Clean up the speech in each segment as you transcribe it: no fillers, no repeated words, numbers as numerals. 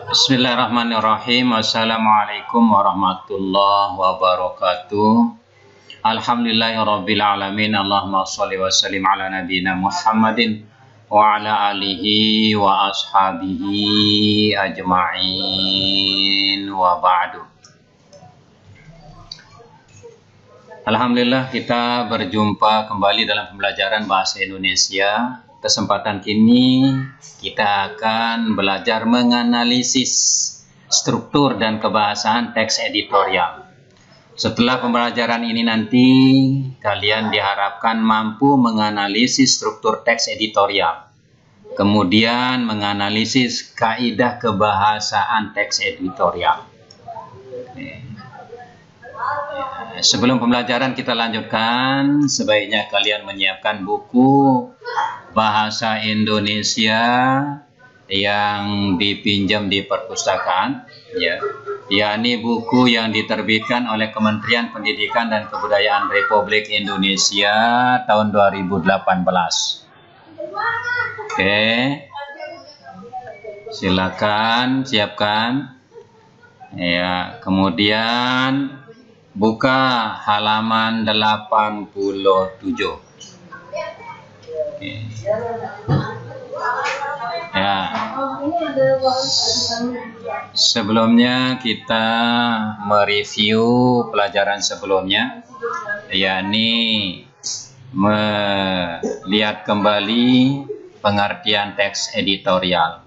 Bismillahirrahmanirrahim. Assalamualaikum warahmatullahi wabarakatuh. Alhamdulillahirabbil alamin. Allahumma shalli wa sallim ala nabiyyina Muhammadin wa ala alihi wa ashabihi ajma'in wa ba'du. Alhamdulillah, kita berjumpa kembali dalam pembelajaran bahasa Indonesia. Kesempatan ini kita akan belajar menganalisis struktur dan kebahasaan teks editorial. Setelah pembelajaran ini nanti kalian diharapkan mampu menganalisis struktur teks editorial, kemudian menganalisis kaidah kebahasaan teks editorial. Sebelum pembelajaran kita lanjutkan, sebaiknya kalian menyiapkan buku bahasa Indonesia yang dipinjam di perpustakaan, yakni buku yang diterbitkan oleh Kementerian Pendidikan dan Kebudayaan Republik Indonesia tahun 2018. Oke, silakan siapkan. Ya, kemudian buka halaman 87. Ya. Sebelumnya kita mereview pelajaran sebelumnya, yakni melihat kembali pengertian teks editorial.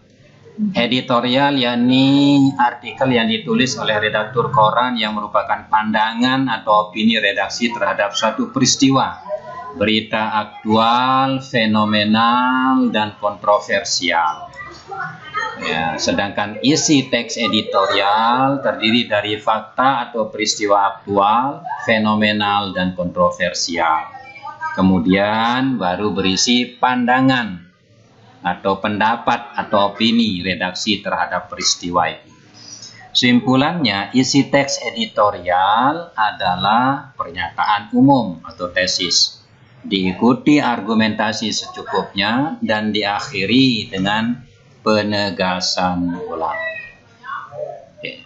Editorial yakni artikel yang ditulis oleh redaktur koran yang merupakan pandangan atau opini redaksi terhadap suatu peristiwa, berita aktual, fenomenal, dan kontroversial. Ya, sedangkan isi teks editorial terdiri dari fakta atau peristiwa aktual, fenomenal, dan kontroversial. Kemudian baru berisi pandangan atau pendapat atau opini redaksi terhadap peristiwa itu. Simpulannya, isi teks editorial adalah pernyataan umum atau tesis, diikuti argumentasi secukupnya dan diakhiri dengan penegasan ulang. Oke.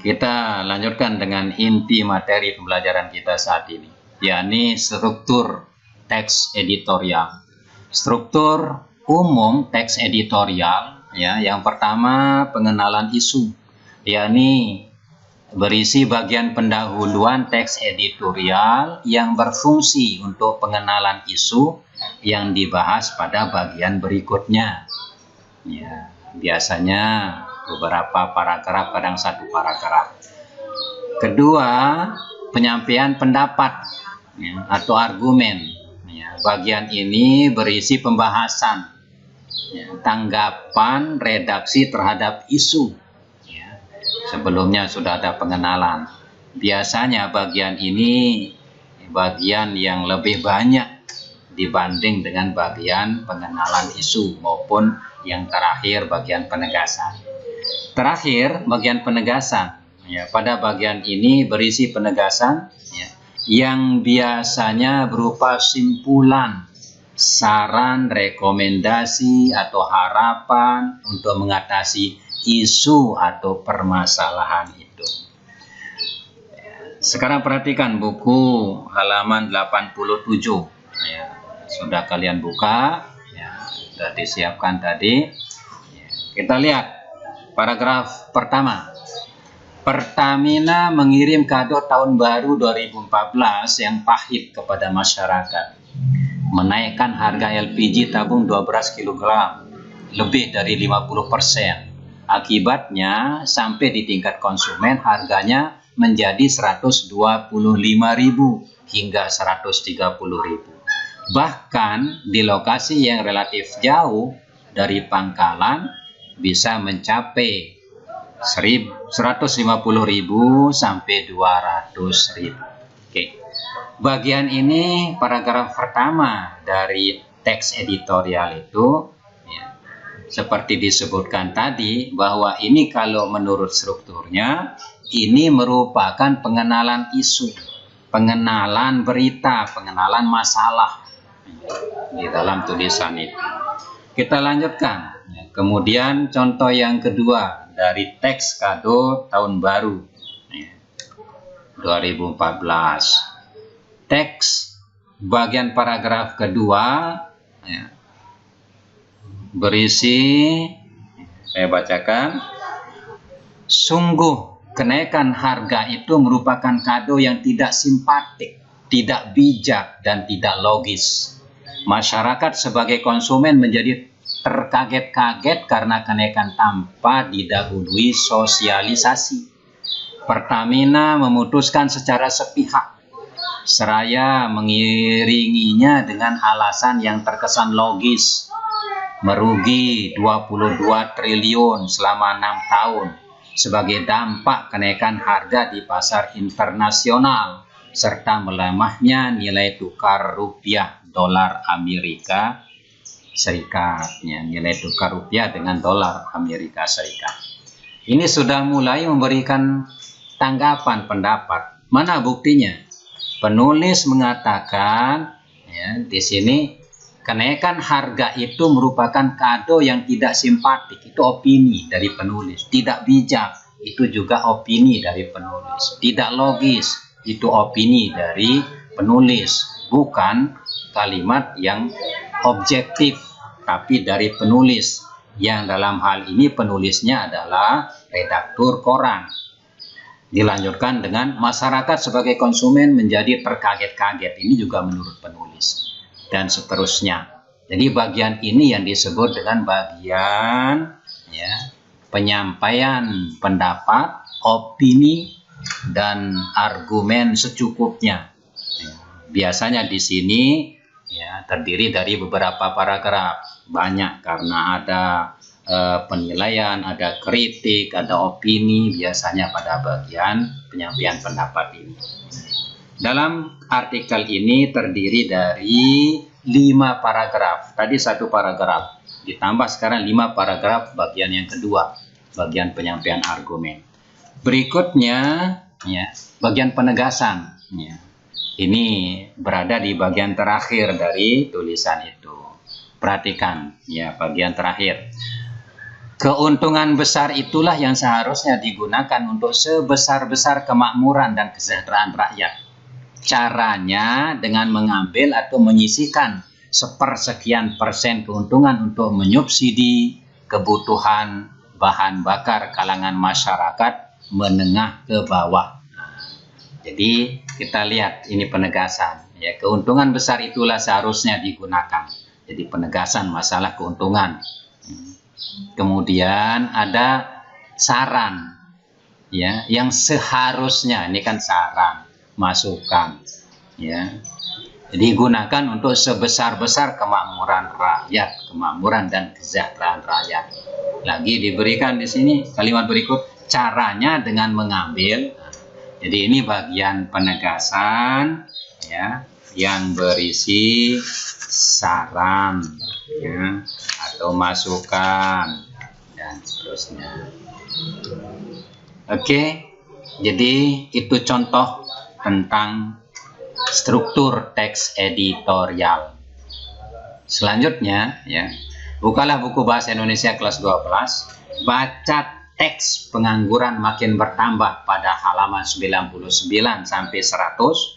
Kita lanjutkan dengan inti materi pembelajaran kita saat ini, yakni struktur teks editorial. Struktur umum teks editorial, ya, yang pertama pengenalan isu, yakni berisi bagian pendahuluan teks editorial yang berfungsi untuk pengenalan isu yang dibahas pada bagian berikutnya. Ya, biasanya beberapa paragraf, kadang satu paragraf. Kedua, penyampaian pendapat, ya, atau argumen. Bagian ini berisi pembahasan, ya, tanggapan redaksi terhadap isu. Ya, sebelumnya sudah ada pengenalan. Biasanya bagian ini bagian yang lebih banyak dibanding dengan bagian pengenalan isu maupun yang terakhir bagian penegasan. Terakhir bagian penegasan. Ya, pada bagian ini berisi penegasan, ya, yang biasanya berupa simpulan, saran, rekomendasi, atau harapan untuk mengatasi isu atau permasalahan itu. Sekarang perhatikan buku halaman 87. Ya, sudah kalian buka, ya, sudah disiapkan tadi. Ya, kita lihat paragraf pertama. Pertamina mengirim kado tahun baru 2014 yang pahit kepada masyarakat. Menaikkan harga LPG tabung 12 kg lebih dari 50%. Akibatnya sampai di tingkat konsumen harganya menjadi 125.000 hingga 130.000. Bahkan di lokasi yang relatif jauh dari pangkalan bisa mencapai 150.000 sampai 200.000. Oke. Bagian ini paragraf pertama dari teks editorial itu, ya, seperti disebutkan tadi bahwa ini kalau menurut strukturnya ini merupakan pengenalan isu, pengenalan berita, pengenalan masalah. di dalam tulisan itu. Kita lanjutkan. Kemudian contoh yang kedua dari teks kado tahun baru 2014. Teks bagian paragraf kedua berisi, saya bacakan, sungguh kenaikan harga itu merupakan kado yang tidak simpatik, tidak bijak, dan tidak logis. Masyarakat sebagai konsumen menjadi terkaget-kaget karena kenaikan tanpa didahului sosialisasi. Pertamina memutuskan secara sepihak, seraya mengiringinya dengan alasan yang terkesan logis, merugi 22 triliun selama 6 tahun sebagai dampak kenaikan harga di pasar internasional serta melemahnya nilai tukar rupiah dolar Amerika Serikat, nilai tukar rupiah dengan dolar Amerika Serikat. Ini sudah mulai memberikan tanggapan pendapat. Mana buktinya? Penulis mengatakan di sini kenaikan harga itu merupakan kado yang tidak simpatik. Itu opini dari penulis. Tidak bijak, itu juga opini dari penulis. Tidak logis, itu opini dari penulis. Bukan kalimat yang objektif, tapi dari penulis. Yang dalam hal ini penulisnya adalah redaktur koran. Dilanjutkan dengan masyarakat sebagai konsumen menjadi terkaget-kaget. Ini juga menurut penulis. Dan seterusnya. Jadi bagian ini yang disebut dengan bagian penyampaian pendapat, opini, dan argumen secukupnya. Biasanya di sini terdiri dari beberapa paragraf. Banyak karena ada penilaian, ada kritik, ada opini, biasanya pada bagian penyampaian pendapat ini. Dalam artikel ini terdiri dari 5 paragraf. Tadi 1 paragraf, ditambah sekarang 5 paragraf bagian yang kedua, bagian penyampaian argumen. Berikutnya bagian penegasan. Ini berada di bagian terakhir dari tulisan itu. Perhatikan bagian terakhir. Keuntungan besar itulah yang seharusnya digunakan untuk sebesar-besar kemakmuran dan kesejahteraan rakyat. Caranya dengan mengambil atau menyisihkan sepersekian persen keuntungan untuk menyubsidi kebutuhan bahan bakar kalangan masyarakat menengah ke bawah. Jadi kita lihat ini penegasan. Keuntungan besar itulah seharusnya digunakan. Jadi penegasan masalah keuntungan. Kemudian ada saran yang seharusnya, ini kan saran, masukan digunakan untuk sebesar-besar kemakmuran rakyat, kemakmuran dan kesejahteraan rakyat. Lagi diberikan di sini kalimat berikut, caranya dengan mengambil. Jadi ini bagian penegasan yang berisi saran atau masukan dan seterusnya. Oke, jadi itu contoh tentang struktur teks editorial. Selanjutnya bukalah buku bahasa Indonesia kelas 12, baca teks pengangguran makin bertambah pada halaman 99 sampai 100.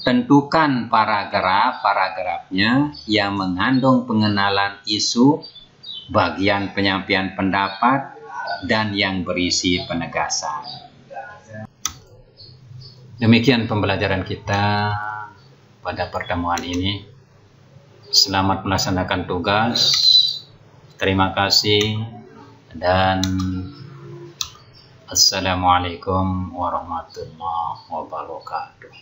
Tentukan paragrafnya yang mengandung pengenalan isu, bagian penyampaian pendapat, dan yang berisi penegasan. Demikian pembelajaran kita pada pertemuan ini. Selamat melaksanakan tugas. Terima kasih dan Assalamualaikum warahmatullahi wabarakatuh.